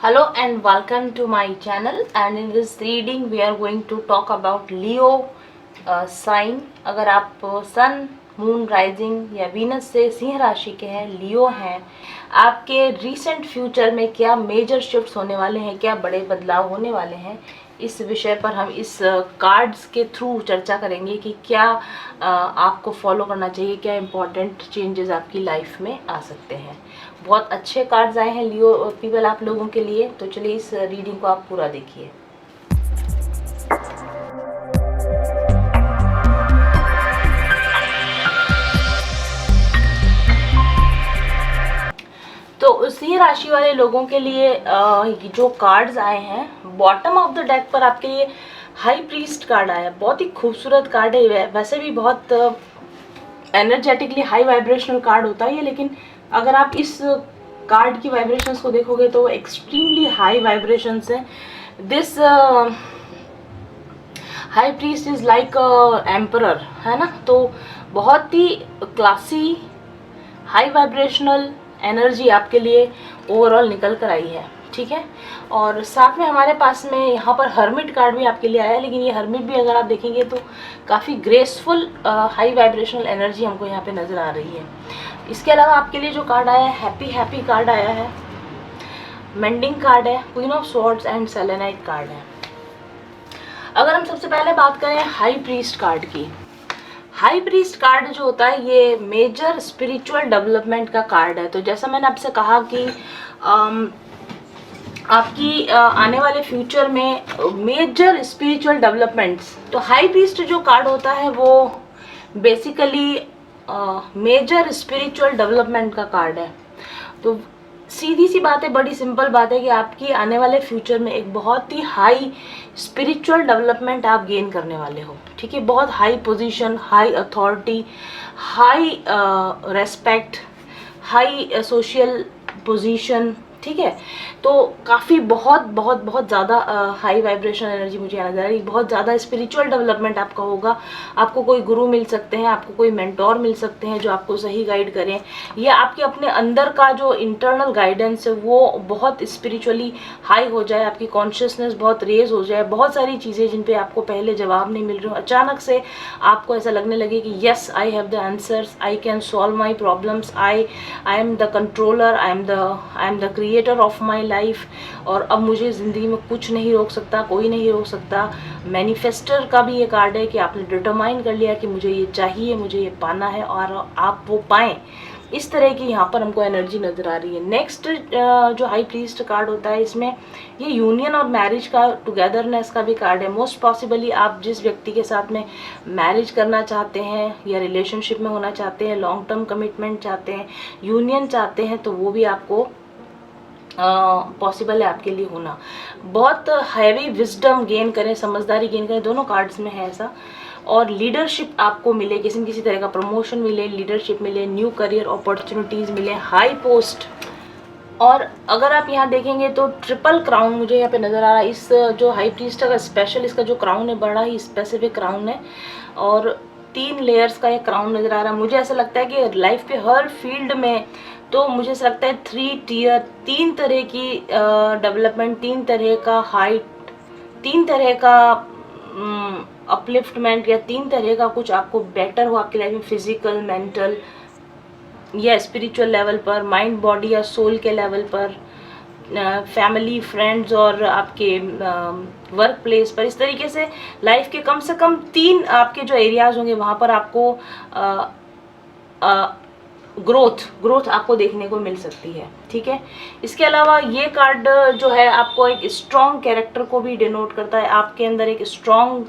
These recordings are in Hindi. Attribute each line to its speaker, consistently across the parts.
Speaker 1: Hello and welcome to my channel, and in this reading we are going to talk about Leo sign। अगर आप सन, मून, राइजिंग या वीनस से सिंह राशि के हैं, लियो हैं, आपके रिसेंट फ्यूचर में क्या मेजर शिफ्ट्स होने वाले हैं, क्या बड़े बदलाव होने वाले हैं, इस विषय पर हम इस कार्ड्स के थ्रू चर्चा करेंगे कि क्या आपको फॉलो करना चाहिए, क्या इम्पोर्टेंट चेंजेस आपकी लाइफ में आ सकते हैं। बहुत अच्छे कार्ड्स आए हैं लियो पीपल आप लोगों के लिए, तो चलिए इस रीडिंग को आप पूरा देखिए। तो सिंह राशि वाले लोगों के लिए जो कार्ड्स आए हैं, बॉटम ऑफ द डेक पर आपके लिए हाई प्रीस्ट कार्ड आया। बहुत ही खूबसूरत कार्ड है, वैसे भी बहुत एनर्जेटिकली हाई वाइब्रेशनल कार्ड होता है ये, लेकिन अगर आप इस कार्ड की वाइब्रेशंस को देखोगे तो एक्सट्रीमली हाई वाइब्रेशंस है। This high priest is like emperor, है ना, तो बहुत ही क्लासी हाई वाइब्रेशनल एनर्जी आपके लिए ओवरऑल निकल कर आई है, ठीक है। और साथ में हमारे पास में यहाँ पर हर्मिट कार्ड भी आपके लिए आया है, लेकिन ये हर्मिट भी अगर आप देखेंगे तो काफ़ी ग्रेसफुल हाई वाइब्रेशनल एनर्जी हमको यहाँ पे नज़र आ रही है। इसके अलावा आपके लिए जो कार्ड आया है, हैप्पी कार्ड आया है, मेंडिंग कार्ड है, queen of swords and selenite card है। अगर हम सबसे पहले बात करें हाई प्रीस्ट कार्ड की, हाई प्रीस्ट कार्ड जो होता है ये मेजर स्पिरिचुअल डेवलपमेंट का कार्ड है। तो जैसा मैंने आपसे कहा कि आपकी आने वाले फ्यूचर में मेजर स्पिरिचुअल डेवलपमेंट्स, तो हाई प्रीस्ट जो कार्ड होता है वो बेसिकली मेजर स्पिरिचुअल डेवलपमेंट का कार्ड है। तो सीधी सी बात है, बड़ी सिंपल बात है कि आपकी आने वाले फ्यूचर में एक बहुत ही हाई स्पिरिचुअल डेवलपमेंट आप गेन करने वाले हो, ठीक है। बहुत high position, high authority, high respect, high social position, ठीक है। तो काफ़ी बहुत बहुत बहुत ज़्यादा हाई वाइब्रेशन एनर्जी मुझे नजर आ रही है। बहुत ज़्यादा स्पिरिचुअल डेवलपमेंट आपका होगा। आपको कोई गुरु मिल सकते हैं, आपको कोई मेंटोर मिल सकते हैं जो आपको सही गाइड करें, या आपके अपने अंदर का जो इंटरनल गाइडेंस है वो बहुत स्पिरिचुअली हाई हो जाए, आपकी कॉन्शियसनेस बहुत रेज हो जाए। बहुत सारी चीज़ें जिन पे आपको पहले जवाब नहीं मिल रहे हो, अचानक से आपको ऐसा लगने लगे कि yes I have the answers, I can solve my problems, I am the controller, I am the creator of my life, और अब मुझे ज़िंदगी में कुछ नहीं रोक सकता, कोई नहीं रोक सकता। मैनिफेस्टर का भी ये कार्ड है कि आपने डिटरमाइन कर लिया कि मुझे ये चाहिए, मुझे ये पाना है, और आप वो पाएं। इस तरह की यहाँ पर हमको एनर्जी नज़र आ रही है। नेक्स्ट जो हाई प्रीस्ट कार्ड होता है, इसमें ये यूनियन और मैरिज का, टुगेदरनेस का भी कार्ड है। मोस्ट पॉसिबली आप जिस व्यक्ति के साथ में मैरिज करना चाहते हैं या रिलेशनशिप में होना चाहते हैं, लॉन्ग टर्म कमिटमेंट चाहते हैं, यूनियन चाहते हैं, तो वो भी आपको पॉसिबल है आपके लिए होना। बहुत हैवी विजडम गेन करें, समझदारी गेन करें, दोनों कार्ड्स में है ऐसा। और लीडरशिप आपको मिले, किसी न किसी तरह का प्रमोशन मिले, लीडरशिप मिले, न्यू करियर अपॉर्चुनिटीज़ मिले, हाई पोस्ट। और अगर आप यहाँ देखेंगे तो ट्रिपल क्राउन मुझे यहाँ पे नज़र आ रहा है। इस जो हाई प्रीस्ट का स्पेशल इसका जो क्राउन है, बड़ा ही स्पेसिफिक क्राउन है, और 3 लेयर्स का ये क्राउन नज़र आ रहा है। मुझे ऐसा लगता है कि लाइफ के हर फील्ड में, तो मुझे ऐसा लगता है 3 टियर, 3 तरह की डेवलपमेंट, 3 तरह का हाइट, 3 तरह का अपलिफ्टमेंट, या 3 तरह का कुछ आपको बेटर हो आपकी लाइफ में, फिजिकल, मेंटल या स्पिरिचुअल लेवल पर, माइंड, बॉडी या सोल के लेवल पर, फैमिली, फ्रेंड्स और आपके वर्क प्लेस पर। इस तरीके से लाइफ के कम से कम 3 आपके जो एरियाज होंगे वहाँ पर आपको ग्रोथ आपको देखने को मिल सकती है, ठीक है। इसके अलावा ये कार्ड जो है आपको एक स्ट्रॉन्ग कैरेक्टर को भी डिनोट करता है। आपके अंदर एक स्ट्रॉन्ग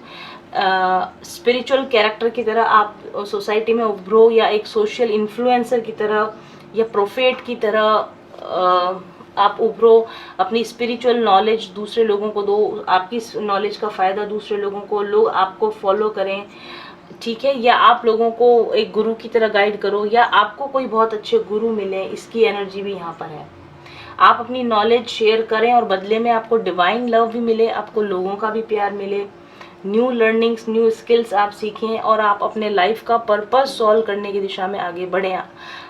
Speaker 1: स्पिरिचुअल कैरेक्टर की तरह आप सोसाइटी में उभरो, या एक सोशल इन्फ्लुएंसर की तरह, या प्रोफेट की तरह आप उभरो। अपनी स्पिरिचुअल नॉलेज दूसरे लोगों को दो, आपकी नॉलेज का फ़ायदा दूसरे लोगों को, लोग आपको फॉलो करें, ठीक है, या आप लोगों को एक गुरु की तरह गाइड करो, या आपको कोई बहुत अच्छे गुरु मिले, इसकी एनर्जी भी यहाँ पर है। आप अपनी नॉलेज शेयर करें और बदले में आपको डिवाइन लव भी मिले, आपको लोगों का भी प्यार मिले, न्यू लर्निंग्स, न्यू स्किल्स आप सीखें और आप अपने लाइफ का पर्पस सॉल्व करने की दिशा में आगे बढ़ें।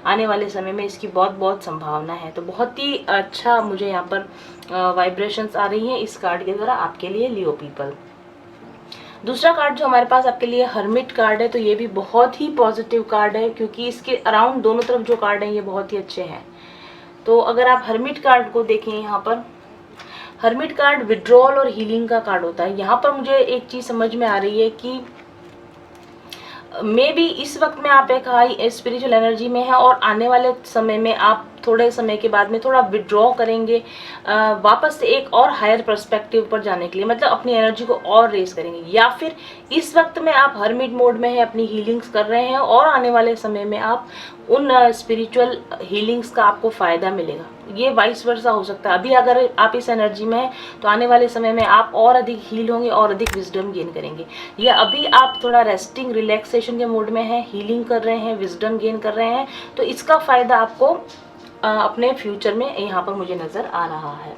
Speaker 1: आने वाले समय में इसकी बहुत बहुत संभावना है। तो बहुत ही अच्छा मुझे यहाँ पर वाइब्रेशंस आ रही हैं इस कार्ड के द्वारा आपके लिए, लियो पीपल। दूसरा कार्ड जो हमारे पास आपके लिए हर्मिट कार्ड है, तो ये भी बहुत ही पॉजिटिव कार्ड है, क्योंकि इसके अराउंड दोनों तरफ जो कार्ड हैं ये बहुत ही अच्छे हैं। तो अगर आप हर्मिट कार्ड को देखें, यहाँ पर हर्मिट कार्ड विड्रॉल और हीलिंग का कार्ड होता है। यहाँ पर मुझे एक चीज समझ में आ रही है कि मे बी इस वक्त में आप एक हाई स्पिरिचुअल एनर्जी में है और आने वाले समय में आप थोड़े समय के बाद में थोड़ा विड्रॉ करेंगे वापस से एक और हायर पर्सपेक्टिव पर जाने के लिए, मतलब अपनी एनर्जी को और रेस करेंगे। या फिर इस वक्त में आप हर्मिट मोड में है, अपनी हीलिंग्स कर रहे हैं और आने वाले समय में आप उन स्पिरिचुअल हीलिंग्स का आपको फ़ायदा मिलेगा। ये वाइस वर्सा हो सकता है। अभी अगर आप इस एनर्जी में हैं तो आने वाले समय में आप और अधिक हील होंगे और अधिक विजडम गेन करेंगे। या अभी आप थोड़ा रेस्टिंग रिलैक्सेशन के मोड में हैं, हीलिंग कर रहे हैं, विजडम गेन कर रहे हैं, तो इसका फ़ायदा आपको अपने फ्यूचर में यहाँ पर मुझे नज़र आ रहा है।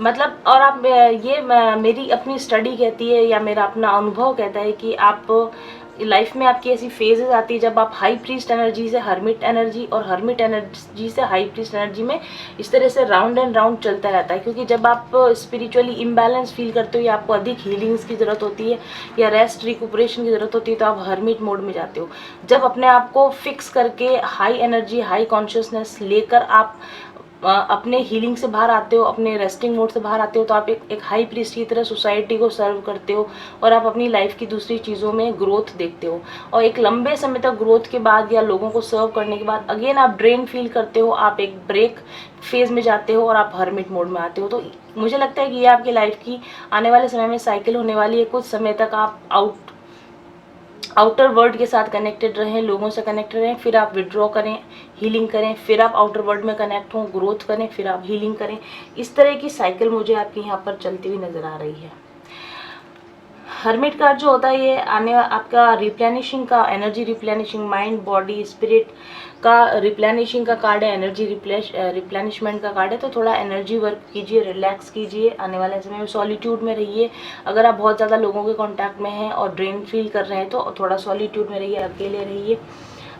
Speaker 1: मतलब और आप ये मेरी अपनी स्टडी कहती है या मेरा अपना अनुभव कहता है कि आप लाइफ में आपकी ऐसी फेजेस आती है जब आप हाई प्रीस्ट एनर्जी से हर्मिट एनर्जी और हर्मिट एनर्जी से हाई प्रीस्ट एनर्जी में इस तरह से राउंड एंड राउंड चलता रहता है। क्योंकि जब आप स्पिरिचुअली इम्बैलेंस फील करते हो या आपको अधिक हीलिंग्स की ज़रूरत होती है या रेस्ट रिकुपरेशन की ज़रूरत होती है तो आप हर्मिट मोड में जाते हो। जब अपने आप को फिक्स करके हाई एनर्जी, हाई कॉन्शियसनेस लेकर आप अपने हीलिंग से बाहर आते हो, अपने रेस्टिंग मोड से बाहर आते हो, तो आप एक हाई प्रीस्ट की तरह सोसाइटी को सर्व करते हो और आप अपनी लाइफ की दूसरी चीज़ों में ग्रोथ देखते हो। और एक लंबे समय तक ग्रोथ के बाद या लोगों को सर्व करने के बाद अगेन आप ड्रेन फील करते हो, आप एक ब्रेक फेज में जाते हो और आप हर्मिट मोड में आते हो। तो मुझे लगता है कि ये आपकी लाइफ की आने वाले समय में साइकिल होने वाली है। कुछ समय तक आप आउटर वर्ल्ड के साथ कनेक्टेड रहें, लोगों से कनेक्टेड रहें, फिर आप विड्रॉ करें, हीलिंग करें, फिर आप आउटर वर्ल्ड में कनेक्ट हों, ग्रोथ करें, फिर आप हीलिंग करें। इस तरह की साइकिल मुझे आपकी यहाँ पर चलती हुई नज़र आ रही है। हर्मिट कार्ड जो होता है ये आपका रिप्लेनिशिंग का, energy replenishing, mind body spirit का रिप्लेनिशिंग का कार्ड है, एनर्जी रिप्लेनिशमेंट का कार्ड है। तो थोड़ा एनर्जी वर्क कीजिए, रिलैक्स कीजिए, आने वाले समय में सॉलिट्यूड में रहिए। अगर आप बहुत ज़्यादा लोगों के कांटेक्ट में हैं और ड्रेन फील कर रहे हैं तो थोड़ा सॉलिट्यूड में रहिए, अकेले रहिए।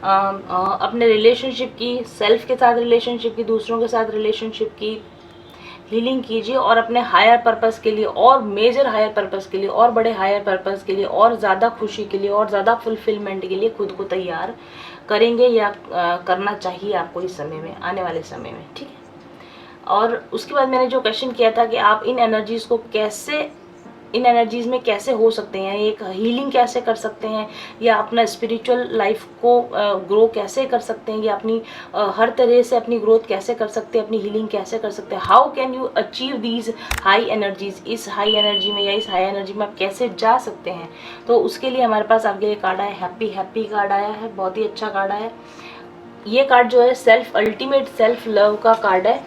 Speaker 1: अपने रिलेशनशिप की, सेल्फ के साथ रिलेशनशिप की, दूसरों के साथ रिलेशनशिप की हीलिंग कीजिए और अपने हायर पर्पस के लिए और मेजर हायर पर्पस के लिए और बड़े हायर पर्पस के लिए और ज़्यादा खुशी के लिए और ज़्यादा फुलफिलमेंट के लिए खुद को तैयार करेंगे या करना चाहिए आपको इस समय में, आने वाले समय में, ठीक है। और उसके बाद मैंने जो क्वेश्चन किया था कि आप इन एनर्जीज़ को कैसे, इन एनर्जीज़ में कैसे हो सकते हैं, एक हीलिंग कैसे कर सकते हैं या अपना स्पिरिचुअल लाइफ को ग्रो कैसे कर सकते हैं या अपनी हर तरह से अपनी ग्रोथ कैसे कर सकते हैं, अपनी हीलिंग कैसे कर सकते हैं, how can you achieve these high energies, इस हाई एनर्जी में या इस हाई एनर्जी में आप कैसे जा सकते हैं। तो उसके लिए हमारे पास आपके लिए कार्ड आया, हैप्पी कार्ड आया है, बहुत ही अच्छा कार्ड आया है। ये कार्ड जो है सेल्फ, अल्टीमेट सेल्फ लव का कार्ड है।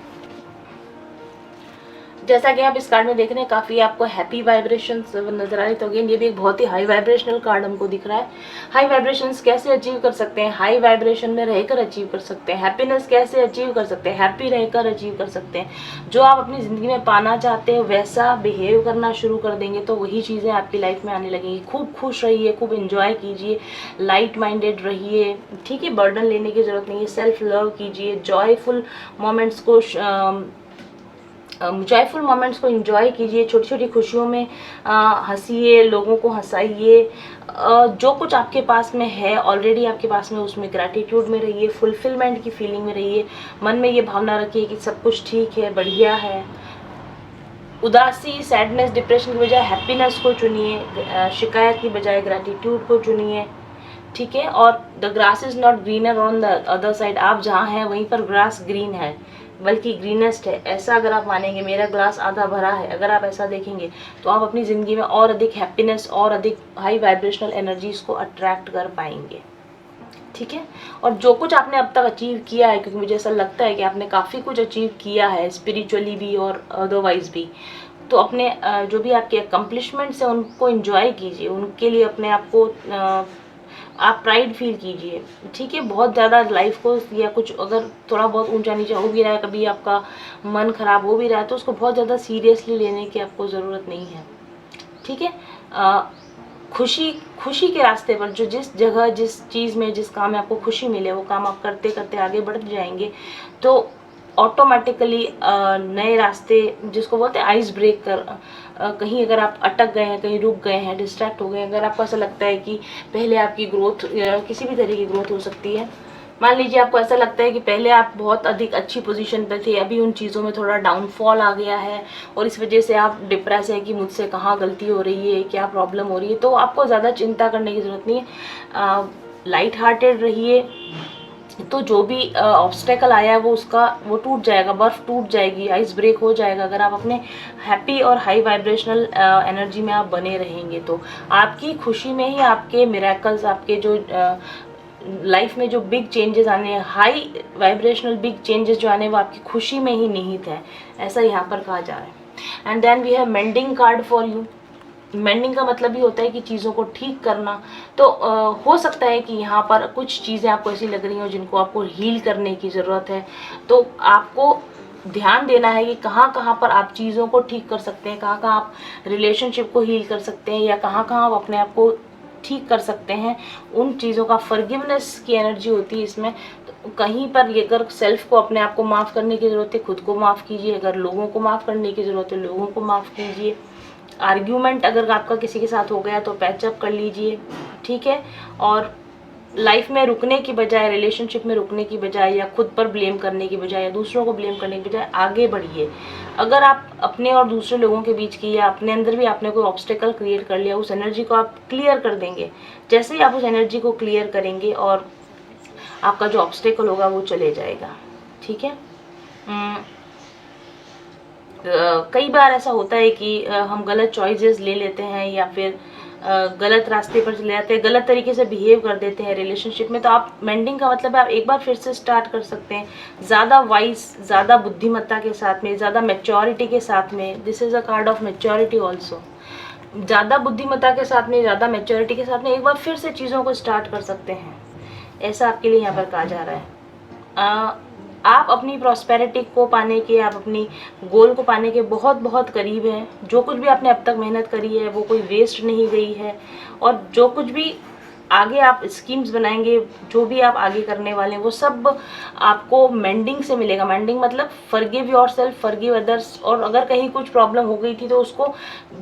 Speaker 1: जैसा कि आप इस कार्ड में देख रहे हैं काफ़ी आपको हैप्पी वाइब्रेशंस नजर आ रही। तो अगेन ये भी एक बहुत ही हाई वाइब्रेशनल कार्ड हमको दिख रहा है। हाई वाइब्रेशंस कैसे अचीव कर सकते हैं, हाई वाइब्रेशन में रहकर अचीव कर सकते हैं। हैप्पीनेस कैसे अचीव कर सकते हैं, हैप्पी रहकर अचीव कर सकते हैं। जो आप अपनी ज़िंदगी में पाना चाहते हैं वैसा बिहेव करना शुरू कर देंगे तो वही चीज़ें आपकी लाइफ में आने लगेंगी। खूब खुश रहिए, खूब इंजॉय कीजिए, लाइट माइंडेड रहिए, ठीक है, बर्डन लेने की ज़रूरत नहीं है। सेल्फ लव कीजिए, जॉयफुल मोमेंट्स को एंजॉय कीजिए, छोटी छोटी खुशियों में हंसिए, लोगों को हंसाइए। जो कुछ आपके पास में है ऑलरेडी आपके पास में, उसमें ग्रैटिट्यूड में रहिए, फुलफिलमेंट की फीलिंग में रहिए। मन में ये भावना रखिए कि सब कुछ ठीक है, बढ़िया है। उदासी, सैडनेस, डिप्रेशन की बजाय हैप्पीनेस को चुनिए, शिकायत की बजाय ग्रैटिट्यूड को चुनिए, ठीक है। और the grass is not greener on the other side, आप जहाँ हैं वहीं पर ग्रास ग्रीन है, बल्कि ग्रीनेस्ट है। ऐसा अगर आप मानेंगे, मेरा ग्लास आधा भरा है, अगर आप ऐसा देखेंगे तो आप अपनी ज़िंदगी में और अधिक हैप्पीनेस और अधिक हाई वाइब्रेशनल एनर्जीज़ को अट्रैक्ट कर पाएंगे, ठीक है। और जो कुछ आपने अब तक अचीव किया है, क्योंकि मुझे ऐसा लगता है कि आपने काफ़ी कुछ अचीव किया है स्पिरिचुअली भी और अदरवाइज भी, तो अपने जो भी आपके अकम्पलिशमेंट्स हैं उनको एंजॉय कीजिए, उनके लिए अपने आप को आप प्राइड फील कीजिए, ठीक है। बहुत ज़्यादा लाइफ को या कुछ अगर थोड़ा बहुत ऊंचा नीचा हो भी रहा है, कभी आपका मन खराब हो भी रहा है, तो उसको बहुत ज़्यादा सीरियसली लेने की आपको ज़रूरत नहीं है, ठीक है। खुशी खुशी के रास्ते पर, जो जिस जगह जिस चीज़ में जिस काम में आपको खुशी मिले वो काम आप करते करते आगे बढ़ जाएंगे, तो ऑटोमेटिकली नए रास्ते, जिसको बोलते हैं आइस ब्रेक कर, कहीं अगर आप अटक गए हैं, कहीं रुक गए हैं, डिस्ट्रैक्ट हो गए, अगर आपको ऐसा लगता है कि पहले आपकी ग्रोथ, किसी भी तरह की ग्रोथ हो सकती है, मान लीजिए आपको ऐसा लगता है कि पहले आप बहुत अधिक अच्छी पोजीशन पर थे, अभी उन चीज़ों में थोड़ा डाउनफॉल आ गया है और इस वजह से आप डिप्रेस है कि मुझसे कहाँ गलती हो रही है, क्या प्रॉब्लम हो रही है, तो आपको ज़्यादा चिंता करने की ज़रूरत नहीं है। लाइट हार्टेड रहिए, तो जो भी ऑब्स्टेकल आया है वो टूट जाएगा, बर्फ़ टूट जाएगी, आइस ब्रेक हो जाएगा। अगर आप अपने हैप्पी और हाई वाइब्रेशनल एनर्जी में आप बने रहेंगे, तो आपकी खुशी में ही आपके मिरेकल्स, आपके जो लाइफ में जो बिग चेंजेस आने हैं, हाई वाइब्रेशनल बिग चेंजेस जो आने हैं, वो आपकी खुशी में ही निहित है, ऐसा यहाँ पर कहा जा रहा है। And then we have mending card for you. Mending का मतलब ही होता है कि चीज़ों को ठीक करना। तो हो सकता है कि यहाँ पर कुछ चीज़ें आपको ऐसी लग रही हो जिनको आपको हील करने की ज़रूरत है, तो आपको ध्यान देना है कि कहाँ कहाँ पर आप चीज़ों को ठीक कर सकते हैं, कहाँ कहाँ आप रिलेशनशिप को हील कर सकते हैं, या कहाँ कहाँ आप अपने आप को ठीक कर सकते हैं। उन चीज़ों का फॉरगिवनेस की एनर्जी होती है इसमें। तो कहीं पर ये, अगर सेल्फ को, अपने आप को माफ़ करने की ज़रूरत है, खुद को माफ़ कीजिए। अगर लोगों को माफ़ करने की ज़रूरत है, लोगों को माफ़ कीजिए। आर्ग्यूमेंट अगर आपका किसी के साथ हो गया तो पैचअप कर लीजिए, ठीक है। और लाइफ में रुकने की बजाय, रिलेशनशिप में रुकने की बजाय, या खुद पर ब्लेम करने की बजाय, या दूसरों को ब्लेम करने की बजाय आगे बढ़िए। अगर आप अपने और दूसरे लोगों के बीच की, या अपने अंदर भी आपने कोई ऑब्स्टेकल क्रिएट कर लिया, उस एनर्जी को आप क्लियर कर देंगे। जैसे ही आप उस एनर्जी को क्लियर करेंगे, और आपका जो ऑब्स्टेकल होगा वो चले जाएगा, ठीक है। कई बार ऐसा होता है कि हम गलत चॉइसेस ले लेते हैं, या फिर गलत रास्ते पर चले जाते हैं, गलत तरीके से बिहेव कर देते हैं रिलेशनशिप में। तो आप, मेंडिंग का मतलब है आप एक बार फिर से स्टार्ट कर सकते हैं, ज़्यादा वाइज, ज़्यादा बुद्धिमत्ता के साथ में, ज़्यादा मैच्योरिटी के साथ में। This is a card of maturity also. ज़्यादा बुद्धिमत्ता के साथ में, ज़्यादा मैच्योरिटी के साथ में एक बार फिर से चीज़ों को स्टार्ट कर सकते हैं, ऐसा आपके लिए यहाँ पर कहा जा रहा है। आप अपनी प्रॉस्पेरिटी को पाने के, आप अपनी गोल को पाने के बहुत बहुत करीब हैं। जो कुछ भी आपने अब तक मेहनत करी है वो कोई वेस्ट नहीं गई है, और जो कुछ भी आगे आप स्कीम्स बनाएंगे, जो भी आप आगे करने वाले हैं, वो सब आपको मेंडिंग से मिलेगा। मेंडिंग मतलब फॉरगिव योरसेल्फ, फॉरगिव अदर्स। और अगर कहीं कुछ प्रॉब्लम हो गई थी तो उसको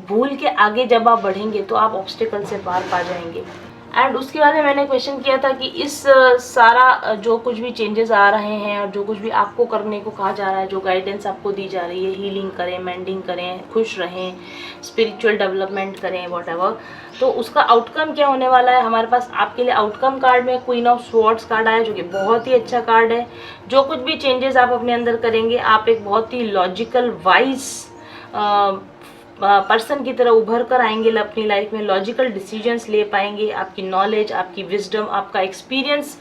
Speaker 1: भूल के आगे जब आप बढ़ेंगे तो आप ऑब्स्टिकल से पार पा जाएंगे। एंड उसके बाद में मैंने क्वेश्चन किया था कि इस सारा जो कुछ भी चेंजेस आ रहे हैं, और जो कुछ भी आपको करने को कहा जा रहा है, जो गाइडेंस आपको दी जा रही है, हीलिंग करें, मेंडिंग करें, खुश रहें, स्पिरिचुअल डेवलपमेंट करें, व्हाटएवर, तो उसका आउटकम क्या होने वाला है। हमारे पास आपके लिए आउटकम कार्ड में क्वीन ऑफ स्वॉर्ड्स कार्ड आया, जो कि बहुत ही अच्छा कार्ड है। जो कुछ भी चेंजेस आप अपने अंदर करेंगे, आप एक बहुत ही लॉजिकल, वाइज पर्सन की तरह उभर कर आएंगे अपनी लाइफ में। लॉजिकल डिसीजंस ले पाएंगे। आपकी नॉलेज, आपकी विजडम, आपका एक्सपीरियंस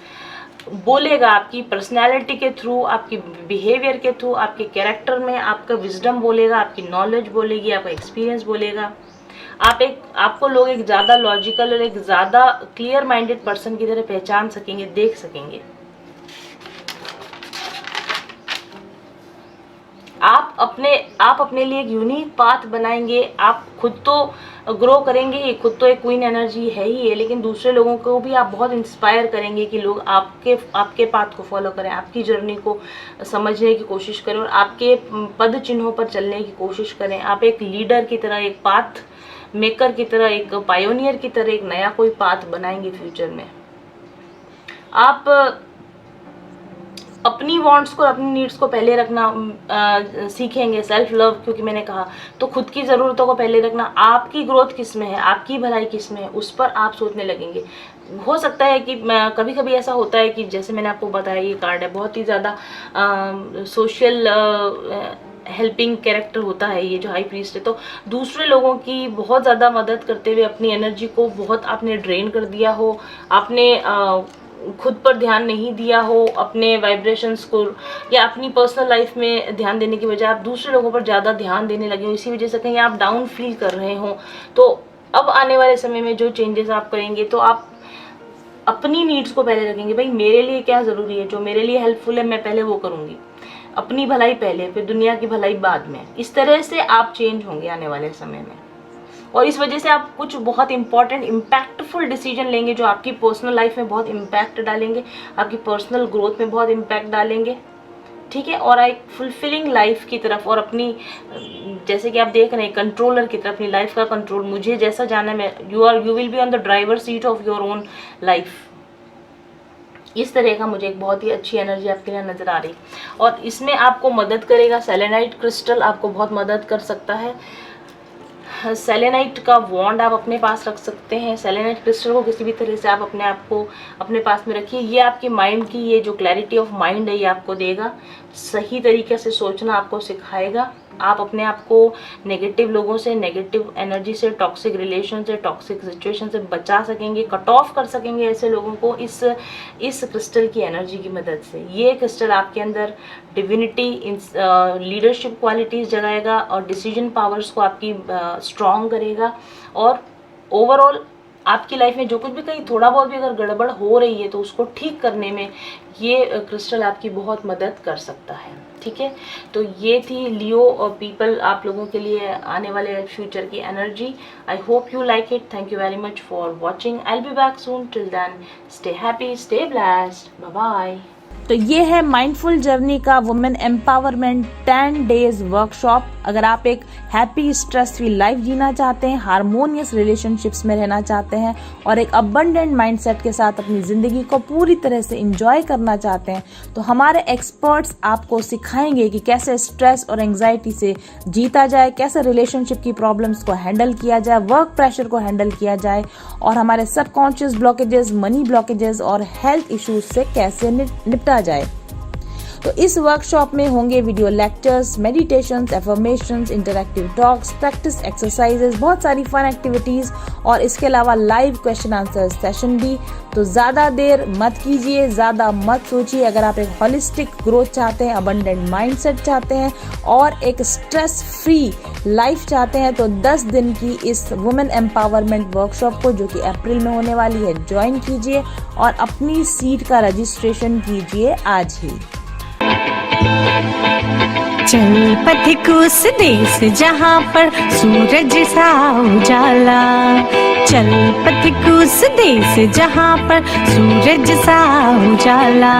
Speaker 1: बोलेगा, आपकी पर्सनैलिटी के थ्रू, आपकी बिहेवियर के थ्रू, आपके कैरेक्टर में आपका विजडम बोलेगा, आपकी नॉलेज बोलेगी, आपका एक्सपीरियंस बोलेगा। आपको लोग एक ज़्यादा लॉजिकल और एक ज़्यादा क्लियर माइंडेड पर्सन की तरह पहचान सकेंगे, देख सकेंगे। आप अपने लिए एक यूनिक पाथ बनाएंगे। आप खुद तो ग्रो करेंगे ही, खुद तो एक क्वीन एनर्जी है ही है, लेकिन दूसरे लोगों को भी आप बहुत इंस्पायर करेंगे कि लोग आपके पाथ को फॉलो करें, आपकी जर्नी को समझने की कोशिश करें, और आपके पद चिन्हों पर चलने की कोशिश करें। आप एक लीडर की तरह, एक पाथ मेकर की तरह, एक पायोनियर की तरह एक नया कोई पाथ बनाएंगे फ्यूचर में। आप अपनी वांट्स को, अपनी नीड्स को पहले रखना सीखेंगे। सेल्फ लव, क्योंकि मैंने कहा, तो खुद की ज़रूरतों को पहले रखना। आपकी ग्रोथ किस में है, आपकी भलाई किस में है, उस पर आप सोचने लगेंगे। हो सकता है कि कभी कभी ऐसा होता है कि जैसे मैंने आपको बताया, ये कार्ड है बहुत ही ज़्यादा सोशल हेल्पिंग कैरेक्टर होता है ये जो हाई प्रीस्ट है। तो दूसरे लोगों की बहुत ज़्यादा मदद करते हुए अपनी एनर्जी को बहुत आपने ड्रेन कर दिया हो, आपने खुद पर ध्यान नहीं दिया हो, अपने वाइब्रेशंस को या अपनी पर्सनल लाइफ में ध्यान देने की बजाय आप दूसरे लोगों पर ज़्यादा ध्यान देने लगे हो, इसी वजह से कहीं आप डाउन फील कर रहे हो। तो अब आने वाले समय में जो चेंजेस आप करेंगे, तो आप अपनी नीड्स को पहले रखेंगे। भाई मेरे लिए क्या ज़रूरी है, जो मेरे लिए हेल्पफुल है मैं पहले वो करूँगी, अपनी भलाई पहले, फिर दुनिया की भलाई बाद में। इस तरह से आप चेंज होंगे आने वाले समय में। और इस वजह से आप कुछ बहुत इंपॉर्टेंट इम्पैक्टफुल डिसीजन लेंगे जो आपकी पर्सनल लाइफ में बहुत इम्पैक्ट डालेंगे, आपकी पर्सनल ग्रोथ में बहुत इम्पैक्ट डालेंगे, ठीक है। और एक फुलफिलिंग लाइफ की तरफ, और अपनी, जैसे कि आप देख रहे हैं, कंट्रोलर की तरफ, अपनी लाइफ का कंट्रोल, मुझे जैसा जाना है, you will be on the driver seat of your own life. इस तरह का मुझे एक बहुत ही अच्छी एनर्जी आपके लिए नज़र आ रही, और इसमें आपको मदद करेगा सेलेनाइट क्रिस्टल, आपको बहुत मदद कर सकता है। सेलेनाइट का वॉन्ड आप अपने पास रख सकते हैं। सेलेनाइट क्रिस्टल को किसी भी तरह से आप अपने आप को अपने पास में रखिए। ये आपके माइंड की, ये जो क्लैरिटी ऑफ माइंड है, ये आपको देगा, सही तरीके से सोचना आपको सिखाएगा। आप अपने आप को नेगेटिव लोगों से, नेगेटिव एनर्जी से, टॉक्सिक रिलेशन से, टॉक्सिक सिचुएशन से बचा सकेंगे, कट ऑफ कर सकेंगे ऐसे लोगों को इस क्रिस्टल की एनर्जी की मदद से। ये क्रिस्टल आपके अंदर डिविनिटी, लीडरशिप क्वालिटीज़ जगाएगा और डिसीजन पावर्स को आपकी स्ट्रॉन्ग करेगा। और ओवरऑल आपकी लाइफ में जो कुछ भी कहीं थोड़ा बहुत भी अगर गड़बड़ हो रही है तो उसको ठीक करने में ये क्रिस्टल आपकी बहुत मदद कर सकता है, ठीक है। तो ये थी लियो और पीपल आप लोगों के लिए आने वाले फ्यूचर की energy. I hope you like it. Thank you very much for watching. I will be back soon. Till then stay happy, stay blessed, bye bye. तो ये है माइंडफुल जर्नी का वुमेन एम्पावरमेंट 10 डेज वर्कशॉप। अगर आप एक हैप्पी स्ट्रेस फ्री लाइफ जीना चाहते हैं, हारमोनियस रिलेशनशिप्स में रहना चाहते हैं और एक अबंडेंट माइंडसेट के साथ अपनी जिंदगी को पूरी तरह से एंजॉय करना चाहते हैं, तो हमारे एक्सपर्ट्स आपको सिखाएंगे कि कैसे स्ट्रेस और एंग्जाइटी से जीता जाए, कैसे रिलेशनशिप की प्रॉब्लम्स को हैंडल किया जाए, वर्क प्रेशर को हैंडल किया जाए और हमारे सबकॉन्शियस ब्लॉकेजेस, मनी ब्लॉकेजेस और हेल्थ इश्यूज से कैसे निपटा जाए। तो इस वर्कशॉप में होंगे video lectures, meditations, affirmations, interactive talks, practice exercises, बहुत सारी फन एक्टिविटीज और इसके अलावा लाइव क्वेश्चन आंसर सेशन भी। तो ज़्यादा देर मत कीजिए, ज़्यादा मत सोचिए। अगर आप एक होलिस्टिक ग्रोथ चाहते हैं, अबंडेंट माइंडसेट चाहते हैं और एक स्ट्रेस फ्री लाइफ चाहते हैं, तो 10 दिन की इस वुमेन एम्पावरमेंट वर्कशॉप को, जो कि अप्रैल में होने वाली है, ज्वाइन कीजिए और अपनी सीट का रजिस्ट्रेशन कीजिए आज ही।
Speaker 2: चल पथिक उस देश जहाँ पर सूरज सा उजाला, चल पथिक उस देश जहाँ पर सूरज सा उजाला,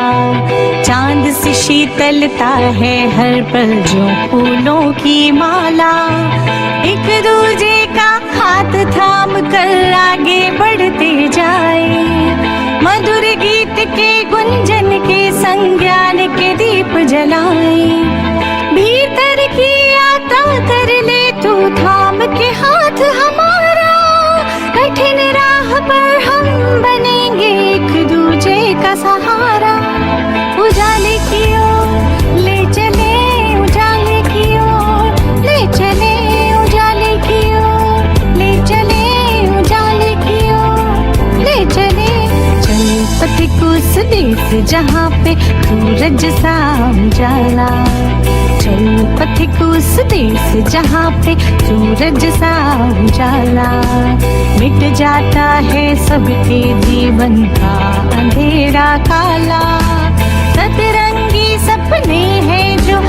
Speaker 2: चांद से शीतलता है हर पल जो फूलों की माला, एक दूजे का हाथ थाम कर आगे बढ़ते जाए, मधुर गीत के गुंजन के संज्ञान के दीप जलाए, भीतर की यात्रा कर ले तू थाम के हाथ हमारा, कठिन राह पर हम बनेंगे एक दूजे का सहारा, उजाले की ओर ले चले, उजाले की ओर ले चले, उजाले की ओर ले चले, उजाले की ओर ले चले, चल पथिक उस देश जहाँ पे सूरज सा उजाला, चल पथिक उस देश जहाँ पे सूरज सा उजाला, मिट जाता है सबके जीवन का अंधेरा काला, सतरंगी सपने हैं जो